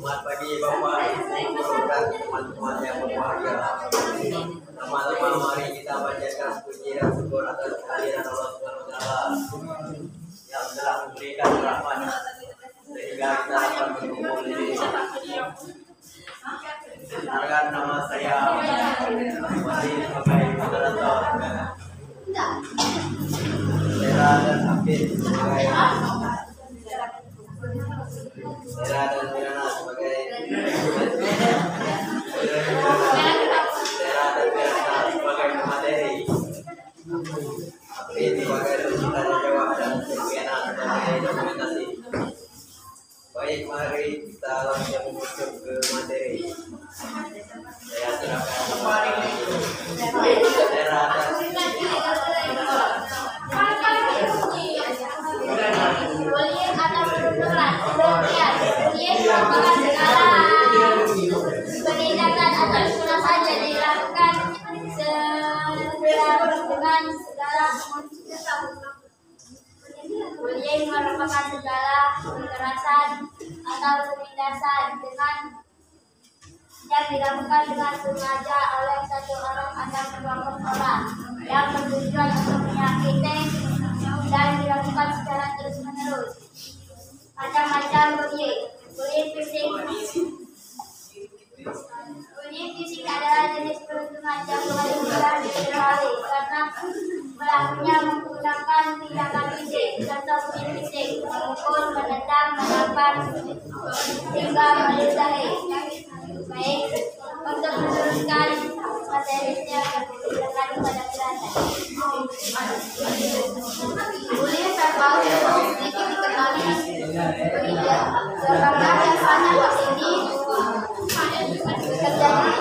Selamat pagi Bapak, Ibu, dan teman-teman yang berbahagia. Sama-sama mari kita panjatkan puji dan syukur atas kehadiran Allah Subhanahu wa Ta'ala yang telah memberikan rahmat sehingga kita dapat berkumpul ini. Perkenalkan, nama saya masih sebagai moderator. Sera dan Afid sebagai Sera dan Mirana sebagai Sera dan Mirana sebagai pemateri, Afid sebagai tanya jawab, dan Mirana sebagai dokumentasi. Baik, mari kita langsung masuk ke materi. Saya serahkan kepada Sera dan penindakan atau sunnah saja dilakukan dengan segala bullying merupakan segala kekerasan atau penindasan yang dilakukan dengan sengaja oleh satu orang atau sekelompok orang yang bertujuan untuk menyakiti dan dilakukan secara terus-menerus. Macam-macam bullying fisik. Bullying fisik adalah jenis perundungan yang paling mudah diketahui karena pelakunya menggunakan tindakan fisik, contoh bullying fisik, memukul, menendang, menampar, hingga meludahi. Baik, untuk meneruskan materinya silakan kepada penjelasan. Bullying verbal sedikit dikenali karena biasanya hal ini terjadi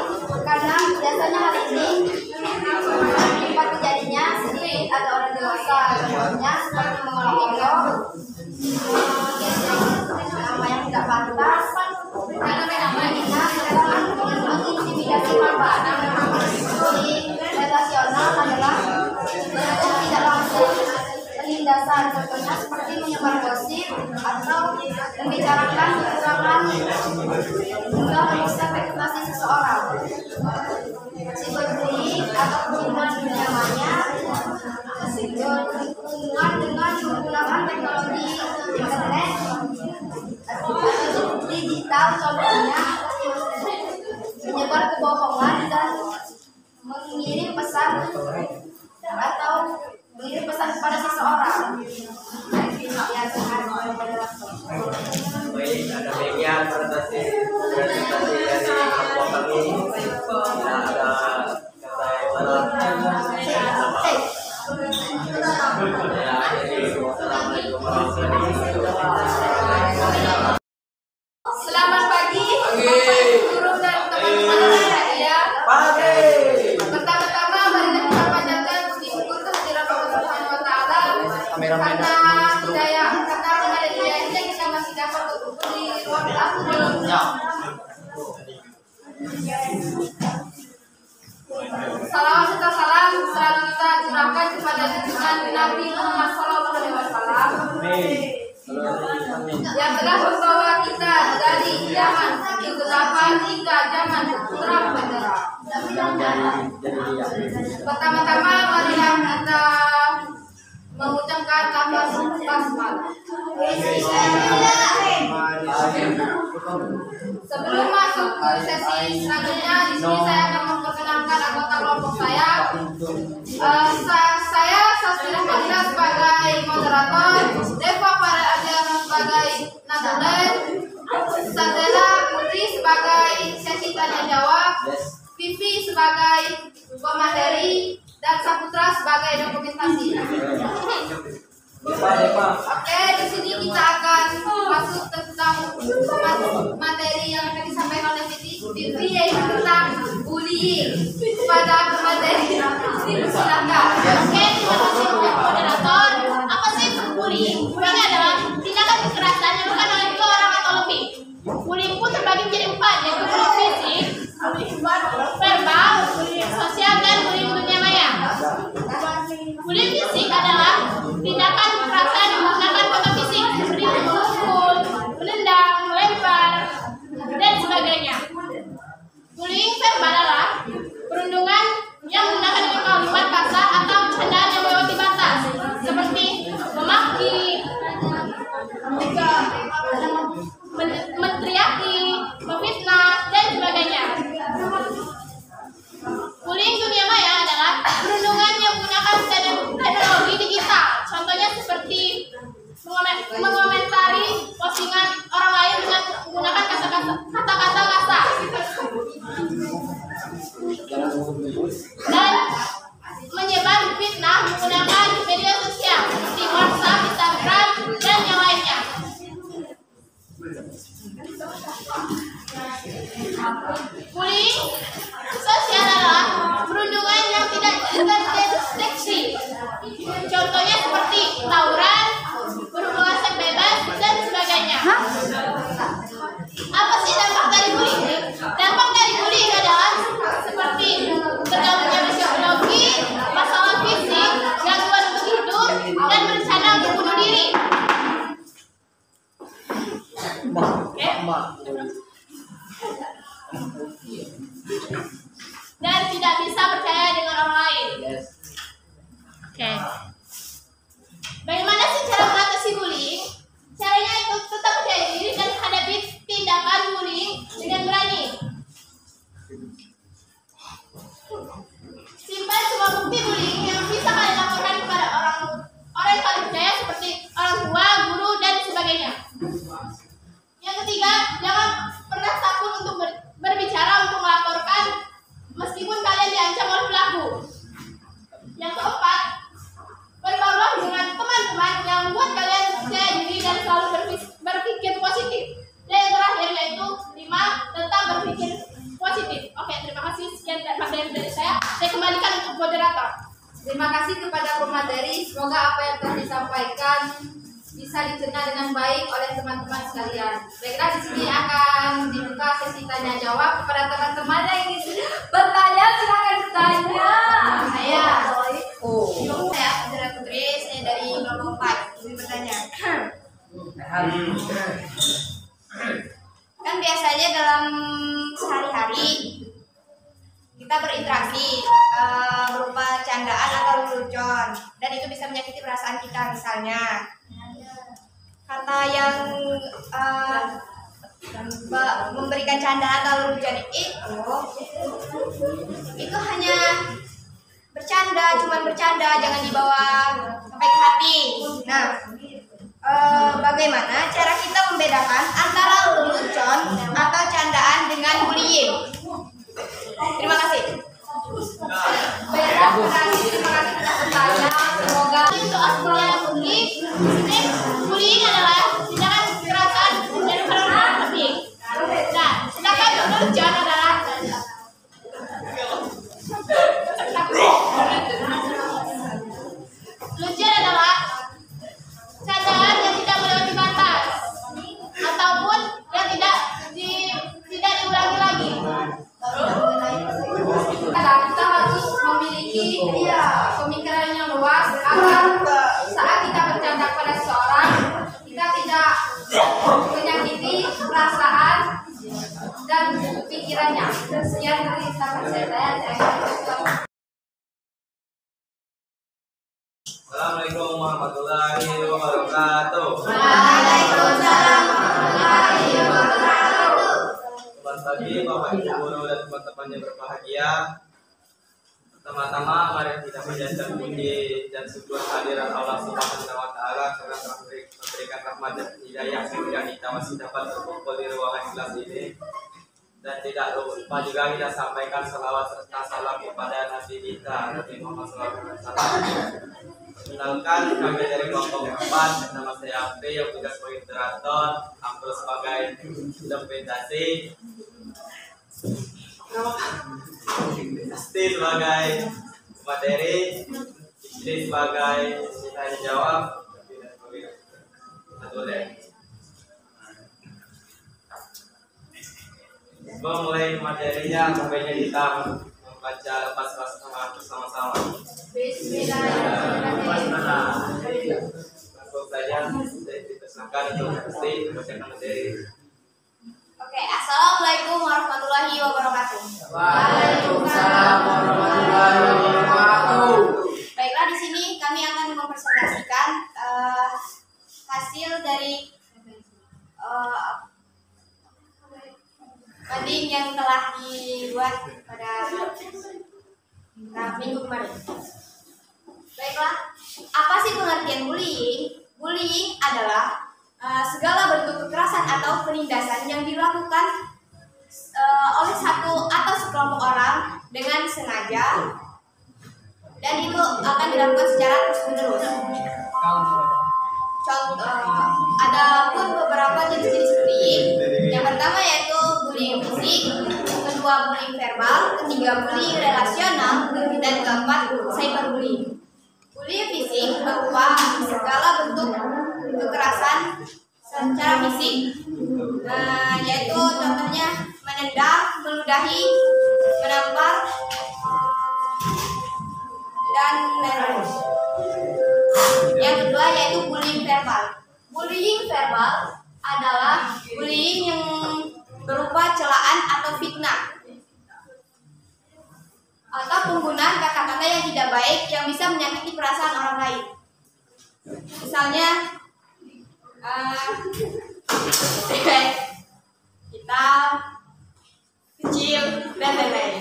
karena biasanya hal ini tempat terjadinya sedikit ada orang dewasa, contohnya seperti mengolok-olok, nama yang tidak pantas, intimidasi korban. Bullying relasional adalah bentuk tidak langsung penindasan, contohnya seperti menyebar gosip atau membicarakan kekurangan hingga merusak reputasi seseorang. Cyberbullying atau bullying dunia maya berhubungan dengan menggunakan teknologi internet atau digital, contohnya menyebar kebohongan dan mengirim pesan atau mengirim pesan kepada seseorang. baik, ada bagian presentasi dari kelompok kami. Ada kata malam. Ya, jadi wassalamualaikum warahmatullahi wabarakatuh. Selamat pagi, Bapak Guru dan teman-teman ya. Pagi. Pertama-tama mari kita panjatkan puji syukur kehadirat Allah Subhanahu wa Ta'ala karena hidayahnya kita masih dapat berkumpul di ruang kelas ini. Salawat serta salam selalu kita curahkan kepada junjungan Nabi Muhammad SAW yang telah membawa kita dari zaman kegelapan hingga zaman terang benderang. Pertama-tama marilah kita mengucapkan lafaz basmalah. Sebelum masuk ke sesi selanjutnya, di sini saya akan memperkenalkan anggota kelompok saya. Saya Sastra Fadila sebagai moderator, Deva Farel Adriana sebagai narasumber, Sandela Putri sebagai sesi tanya jawab, Vivi sebagai pemateri, dan Saputra sebagai dokumentasi. Oke, di sini kita akan masuk tentang materi yang akan disampaikan oleh Vivi, yaitu tentang bullying kepada pemateri. Silakan. Oke, terima kasih untuk moderator. Apa sih bullying? Bullying adalah tindakan kekerasan yang dilakukan oleh dua orang atau lebih. Bullying pun terbagi menjadi 4, yaitu bullying fisik, bullying verbal, bullying sosial, dan bullying dunia maya. Bullying fisik adalah tindakan kekerasan yang menggunakan kata fisik seperti memukul, menendang, melempar, Bullying verbal adalah perundungan yang menggunakan kalimat kasar atau candaan yang melewati batas, seperti memaki, menteriaki, memfitnah, dan sebagainya. Bullying dunia maya adalah perundungan yang menggunakan teknologi digital, contohnya seperti mengomentari postingan orang lain dengan menggunakan kata-kata kasar dan menyebar fitnah menggunakan media sosial seperti WhatsApp, Instagram, dan yang lainnya. Bullying sosial adalah perundungan yang tidak terdeteksi, contohnya seperti tawuran, berhubungan seks bebas, dan sebagainya. Apa sih dampak dari bullying? Dampak dari bullying adalah seperti terganggunya psikologi, masalah fisik, gangguan untuk hidup, dan berencana untuk bunuh diri. Oke? Dan tidak bisa percaya dengan orang lain. Oke. Bagaimana sih cara mengatasi bullying? Caranya itu tetap percaya diri dan hadapi tindakan bullying dengan berani. Simpan semua bukti bullying yang bisa kalian laporkan kepada orang yang kalian percaya seperti orang tua, guru, dan sebagainya. Yang ketiga, jangan pernah takut untuk berbicara untuk melaporkan meskipun kalian diancam oleh pelaku. Yang keempat, bergaulah dengan teman-teman yang membuat kalian percaya diri dan selalu berpikir positif. Dan yang terakhir yaitu 5, tetap berpikir positif. Oke, terima kasih. Sekian materi dari saya. Saya kembalikan untuk moderator. Terima kasih kepada pemateri. Semoga apa yang telah disampaikan bisa dicerna dengan baik oleh teman-teman sekalian. Baiklah, di sini akan dibuka sesi tanya jawab kepada teman-teman yang ingin bertanya. Silakan bertanya. Saya Putri Putri, saya dari kelompok 4. Ingin bertanya. Kan biasanya dalam sehari-hari kita berinteraksi berupa candaan atau lelucon, dan itu bisa menyakiti perasaan kita. Misalnya kata yang memberikan candaan atau lelucon itu hanya bercanda, cuman bercanda, jangan dibawa sampai ke hati. Nah, bagaimana cara kita membedakan antara lelucon atau candaan dengan bullying? Terima kasih. Baiklah, terima kasih telah bertanya. Semoga Untuk asal bullying adalah tindakan kekerasan dan orang lebih. Nah, sedangkan lelucon adalah candaan yang tidak melewati batas ataupun yang tidak diulangi lagi. kita harus memiliki pemikiran yang luas agar saat kita bercanda pada seseorang kita tidak menyakiti perasaan dan pikirannya. Sekian dari saya. Assalamualaikum warahmatullahi wabarakatuh. Waalaikumsalam warahmatullahi wabarakatuh. Selamat pagi Bapak Ibu guru dan teman-teman yang berbahagia. Pertama-tama mari kita panjatkan puji dan syukur kehadiran Allah Subhanahu wa taala karena telah memberikan rahmat dan hidayah sehingga kita masih dapat berkumpul di ruangan kelas ini. Dan tidak lupa juga kita sampaikan salawat serta salam kepada Nabi kita Nabi Muhammad SAW. Perkenalkan, kami dari kelompok 4, nama saya Apri yang tugas sebagai moderator, Amro sebagai dokumentasi, Asti sebagai materi, Istri sebagai tanya jawab. Sebelum mulai materinya, sebaiknya kita membaca lepas bersama-sama. Bismillahirrahmanirrahim. Langsung saja saya dipersanakan untuk mesti membacakan materi. Oke, assalamualaikum Assalamualaikum warahmatullahi wabarakatuh. Waalaikumsalam warahmatullahi wabarakatuh. Baiklah, di sini kami akan mempresentasikan hasil dari banding yang telah dibuat pada minggu kemarin. Baiklah, apa sih pengertian bullying? Bullying adalah segala bentuk kekerasan atau penindasan yang dilakukan oleh satu atau sekelompok orang dengan sengaja, dan itu akan dilakukan secara terus-menerus. Ada pun beberapa jenis-jenis bullying. Yang pertama yaitu bullying fisik, kedua bullying verbal, ketiga bullying relasional, dan keempat cyberbullying. Bullying fisik berupa segala bentuk kekerasan secara fisik, yaitu contohnya menendang, meludahi, menampar, dan lain-lain. Yang kedua yaitu bullying verbal. Bullying verbal adalah bullying yang berupa celaan atau fitnah, atau penggunaan kata-kata yang tidak baik yang bisa menyakiti perasaan orang lain. Misalnya hitam, kecil, dan lain-lain.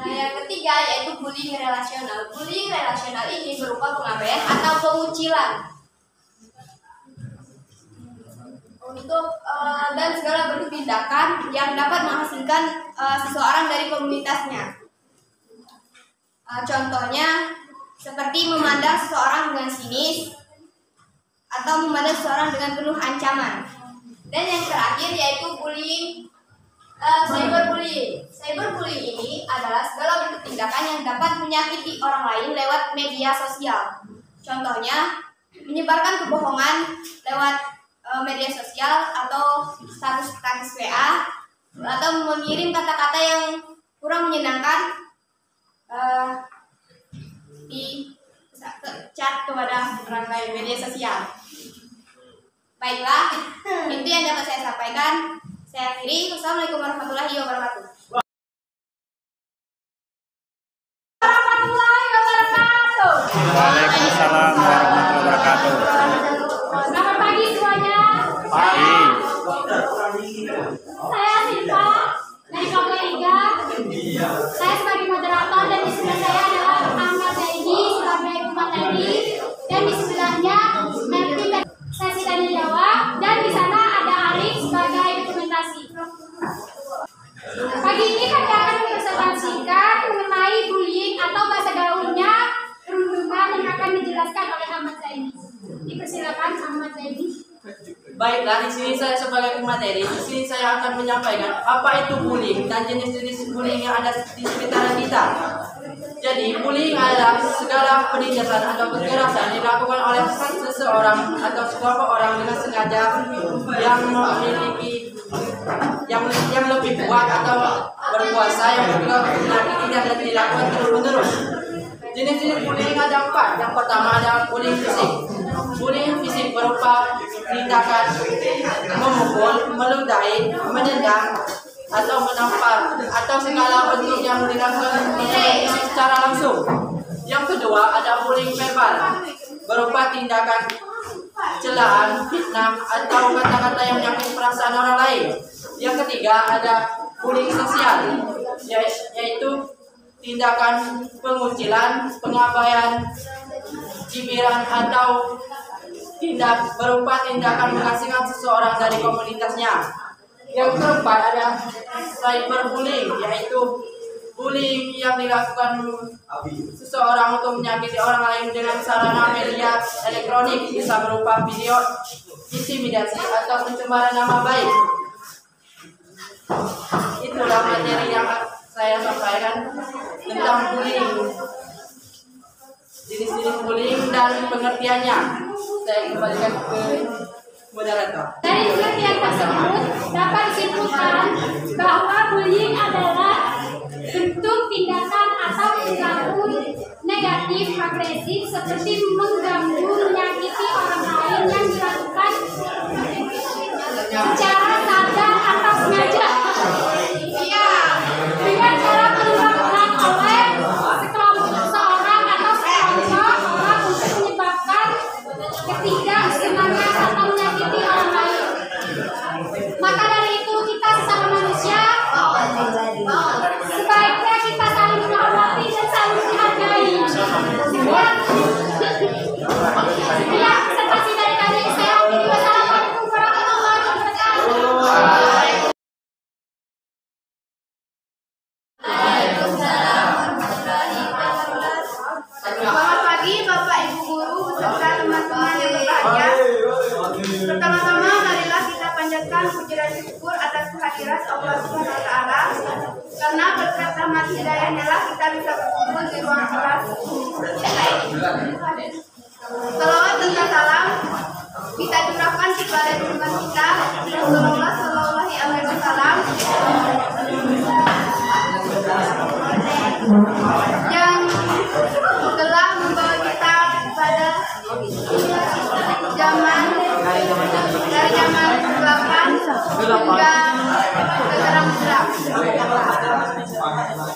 Yang ketiga yaitu bullying relasional. Bullying relasional ini berupa pengabaian atau pengucilan untuk dan segala bentuk tindakan yang dapat menghasilkan seseorang dari komunitasnya. Contohnya seperti memandang seseorang dengan sinis atau memandang seseorang dengan penuh ancaman. Dan yang terakhir yaitu bullying cyberbullying. Cyberbullying ini adalah segala bentuk tindakan yang dapat menyakiti orang lain lewat media sosial. Contohnya menyebarkan kebohongan lewat media sosial atau status WA, atau mengirim kata-kata yang kurang menyenangkan di chat kepada orang lain media sosial. Baiklah, itu yang dapat saya sampaikan. Saya akhiri. Wassalamualaikum warahmatullahi wabarakatuh. Waalaikumsalam warahmatullahi wabarakatuh. Selamat pagi semuanya. Pagi. Saya Silva dari kelompok 3. Saya sebagai moderator, dan di sebelah saya adalah Ahmad Zaidi sebagai pemateri, dan di sebelahnya nanti sesi tanya jawab, dan di sana ada Arif sebagai dokumentasi. Pagi ini kami akan mempresentasikan mengenai bullying atau bahasa gaulnya perundungan yang akan dijelaskan oleh Ahmad Zaidi. Dipersilakan Ahmad Zaidi. Baiklah, di sini saya sebagai pemateri. Di sini saya akan menyampaikan apa itu bullying dan jenis-jenis bullying yang ada di sekitaran kita. Jadi, bullying adalah segala penindasan atau kekerasan dilakukan oleh seseorang atau sekelompok orang dengan sengaja yang memiliki yang lebih kuat atau berkuasa yang juga menyakiti dan dilakukan terus-menerus. Jenis-jenis bullying ada 4. Yang pertama adalah bullying fisik. Bullying fisik berupa tindakan memukul, meludahi, menendang, atau menampar, atau segala bentuk yang dilakukan secara langsung. Yang kedua ada bullying verbal, berupa tindakan celaan, fitnah, atau kata-kata yang menyakiti perasaan orang lain. Yang ketiga ada bullying sosial, yaitu tindakan pengucilan, pengabaian, cibiran, atau berupa tindakan mengasingkan seseorang dari komunitasnya. Yang keempat ada cyberbullying, yaitu bullying yang dilakukan seseorang untuk menyakiti orang lain dengan sarana media elektronik, bisa berupa video, intimidasi, atau pencemaran nama baik. Itulah materi yang saya sampaikan tentang bullying, jenis-jenis bullying dan pengertiannya. Saya kembalikan ke moderator. Dari pengertian tersebut dapat disimpulkan bahwa bullying adalah bentuk tindakan atau perilaku negatif agresif seperti mengganggu, menyakiti orang lain yang dilakukan secara Pertama-tama marilah kita panjatkan puji dan syukur atas kehadiran Allah Subhanahu wa taala. Karena berkat rahmat hidayahnya lah kita bisa berkumpul di ruang kelas kita ini. Salawat dan salam kita curahkan kepada junjungan kita Rasulullah Shallallahu Alaihi Wasallam yang telah membawa kita pada zaman dari zaman kegelapan hingga ke terang benderang.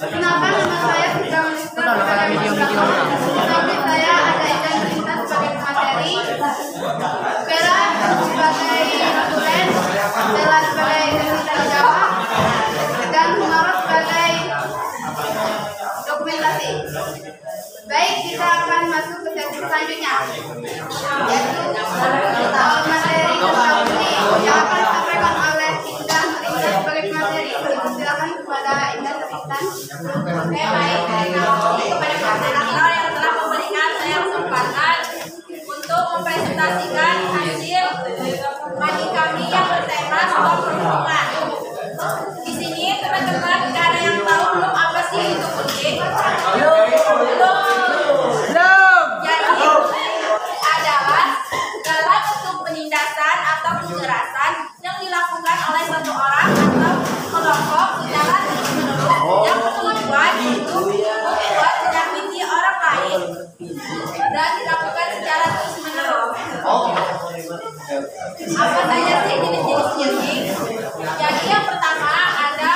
Kenapa nama saya sudah menyebut kepada masyarakat? Tapi saya ada identitas sebagai materi, Vera sebagai notulen, Stella sebagai identitas jawab, dan Marot sebagai dokumentasi. Baik, kita akan masuk ke sesi selanjutnya, yaitu materi tentang ini yang akan disampaikan oleh Indah Merisa sebagai materi. Silakan kepada Indah Merisa. Baik, kepada moderator yang telah memberikan saya kesempatan untuk mempresentasikan hasil mandi kami yang bertema soal perhubungan. Di sini teman-teman ada yang tahu belum apa sih itu bullying? Belum. Jadi adalah segala bentuk penindasan atau kekerasan yang dilakukan oleh satu orang atau kelompok secara terus-menerus yang bertujuan untuk membuat menyakiti orang lain dan dilakukan secara terus-menerus. Apa saja sih jenis-jenis bullying? Jadi yang pertama ada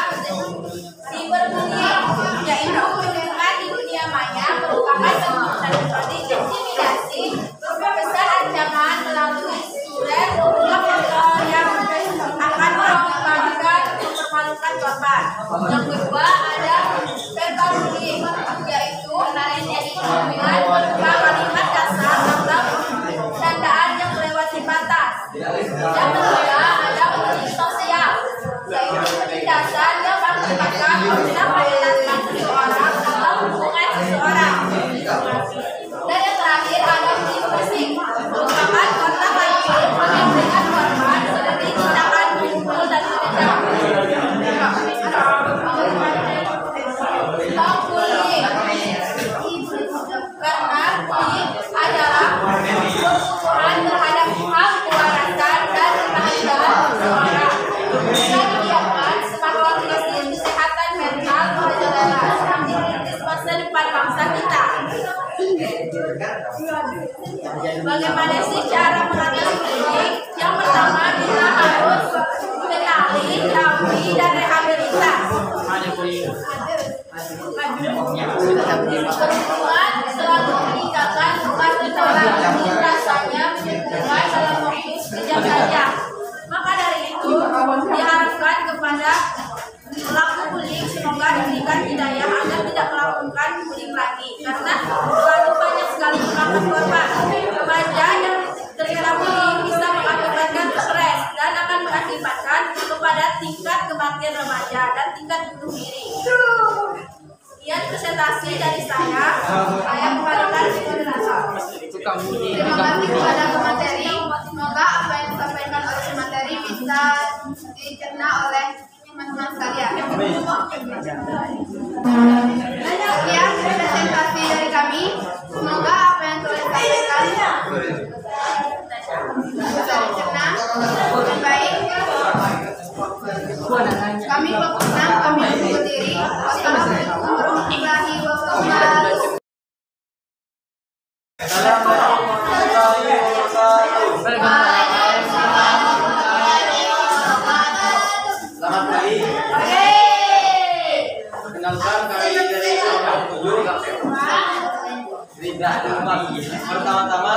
cyberbullying, yaitu perundungan di dunia maya merupakan bentuk intimidasi berupa besar ancaman melalui surat yang akan mengakibatkan mempermalukan korban. Yang kedua ada verbal bullying, yaitu dengan berupa kalimat kasar atau candaan yang melewati batas. Yang ketiga ada bullying sosial, yaitu penindasan yang mengakibatkan merusak reputasi seseorang atau hubungan seseorang. Dan yang terakhir ada bullying fisik, merupakan kontak langsung dengan korban seperti tindakan memukul dan menendang. Bullying, karena bullying adalah pembunuhan terhadap hak kewarasan dan kebahagiaan seseorang. Jika dibiarkan, semakin krisis kesehatan mental merajalela, semakin kritis masa depan bangsa kita. Bagaimana sih cara mengatasi bullying? Yang pertama, kita harus kenali, tahu, dan rehabilitasi. Perempuan selalu meninggalkan bukan seseorang, rasanya menunjukkan dalam waktu sekejap saja. Maka dari itu diharapkan kepada pelaku bullying semoga diberikan hidayah agar tidak melakukan bullying lagi, karena terlalu banyak sekali memakan korban. Remaja yang terkena bullying bisa mengakibatkan stres dan akan mengakibatkan kepada tingkat kematian remaja dan tingkat bunuh diri. Sekian presentasi dari saya kembalikan ke moderator. Terima kasih kepada pemateri. Semoga apa yang disampaikan oleh pemateri bisa dicerna oleh teman-teman sekalian. Sekian presentasi dari kami. Semoga apa yang telah disampaikan bisa dicerna dengan baik. Kami kelompok 6, kami undur diri. Wassalamualaikum warahmatullahi wabarakatuh. Selamat pagi. Perkenalkan kami dari kelompok 7. Pertama-tama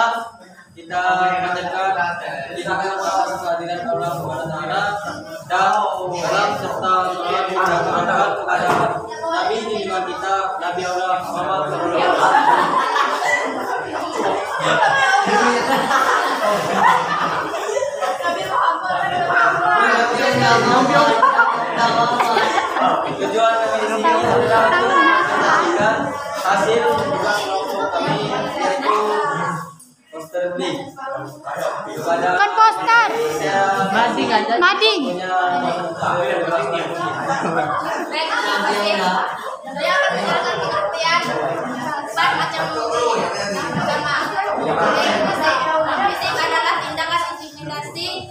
kita panjatkan kita akan kehadiran Allah Subhanahu wa taala dan salam serta salawat kita aturkan kepada Nabi junjungan kita Nabi Allah Muhammad sallallahu alaihi wasallam. Tujuan kami di sini adalah untuk menyaksikan hasil kelompok kami yaitu poster bullying. Kan poster. Mading aja. Mading. Baik, terima kasih. Saya akan menjelaskan pengertian 4 macam bullying. Yang pertama, bullying fisik. Fisik adalah tindakan intimidasi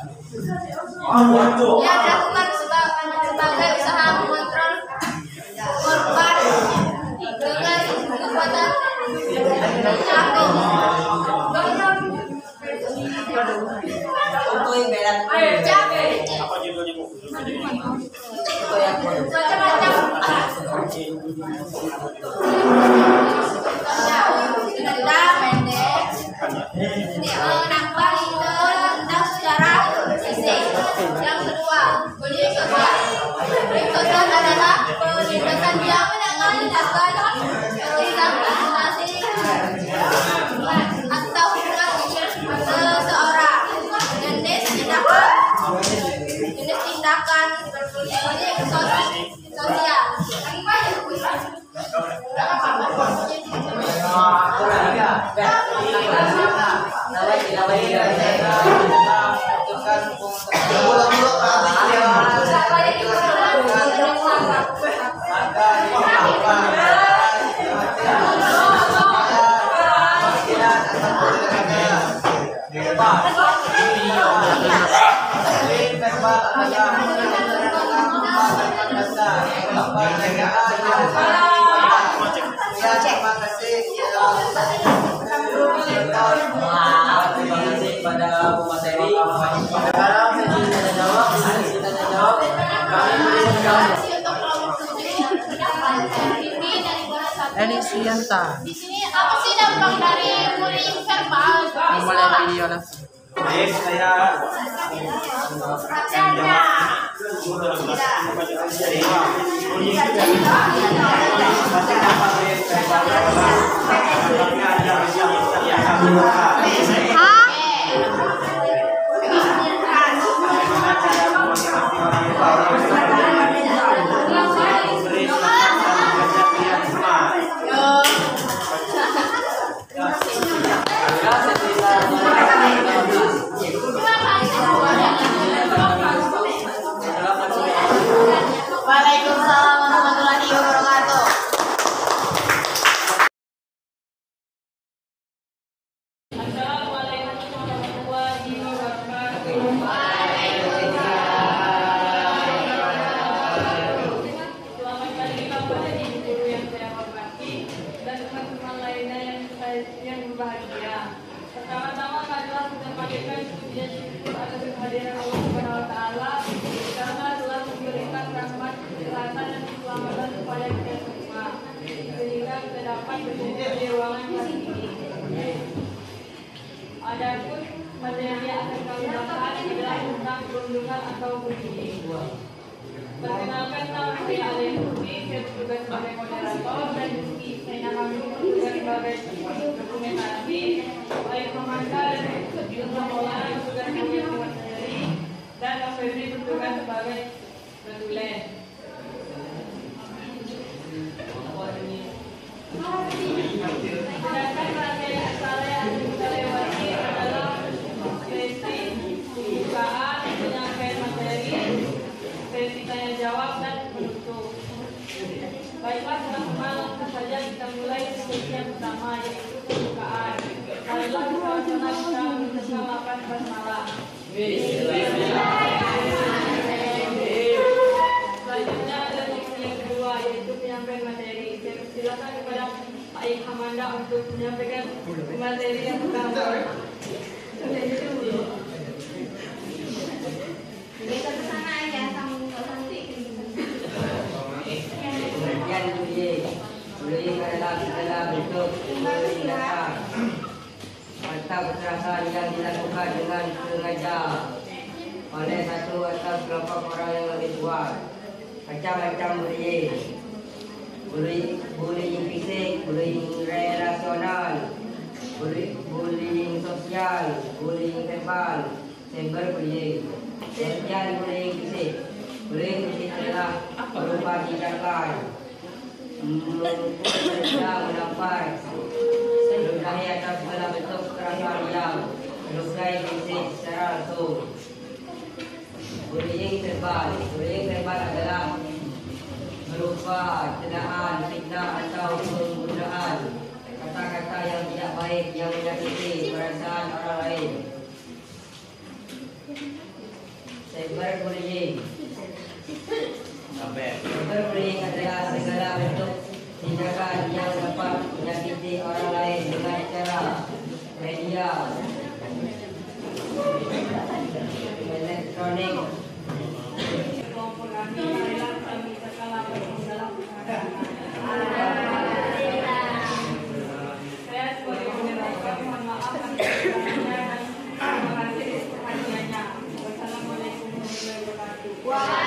yang dilakukan sebagai usaha mengontrol korban dengan kekuatan Untuk yang berat. Apa judulnya Bu? macam-macam. Dendam pendek, nampar tentang secara fisik. Yang kedua, bullying sosial. Bullying sosial adalah penindasan yang melibatkan organisasi atau hubungan seseorang. Jenis tindakan bullying sosial. Terima kasih pada pemateri. Sekarang sesi tanya jawab, kami berikan Eli Sianta. Di sini apa sih dampak dari bullying verbal di Mulai sekolah? video langsung. Baik, saya Waalaikumsalam warahmatullahi wabarakatuh. Selamat pagi Bapak dan Ibu guru yang saya hormati dan teman-teman lainnya yang berbahagia. Pertama-tama marilah kita panjatkan pujian syukur atas kehadiran Allah Subhanahu wa taala karena telah memberikan rahmat, kesehatan dan keselamatan kepada kita semua sehingga kita dapat berada di ruangan hari ini. Adapun materi yang akan kami bahas adalah tentang perundungan atau bullying. Perkenalkan, nama saya Alia Putri, saya bertugas sebagai moderator dan Rizky saya kami bertugas sebagai dokumentasi, baik Komanda dan Yusuf Maulana bertugas sebagai materi dan Mas Febri bertugas sebagai penulis. Sedangkan materi acara yang kita lewati adalah sesi pembukaan, penyampaian materi, sesi tanya jawab dan penutup. Baiklah teman-teman, langsung saja kita mulai sesi yang pertama yaitu pembukaan. Marilah kita laksanakan bersama lapan basmalah. Selanjutnya ada sesi yang kedua yaitu penyampaian materi. Saya persilakan kepada Pak Ilham Hamanda untuk menyampaikan materi yang pertama. Bullying adalah segala bentuk penindasan atau kekerasan yang dilakukan dengan sengaja oleh satu atau kelompok orang yang lebih kuat. Macam-macam bullying fisik, bullying relasional, bullying sosial, bullying verbal, cyberbullying. Sekian bullying fisik. Bullying fisik adalah berupa tindakan menampar, meludahi atau segala bentuk kekerasan yang melukai bisnis secara langsung. Bullying verbal adalah berupa celaan, fitnah atau penggunaan kata-kata yang tidak baik yang menyakiti perasaan orang lain. Cyberbullying adalah segala bentuk tindakan yang dapat menyakiti orang lain dengan cara media elektronik. Maupun kami, marilah kami segala bentuk dalam keadaan. Saya sebagai moderator mohon maaf atas kesalahannya dan terima kasih perhatiannya. Wassalamualaikum warahmatullahi wabarakatuh.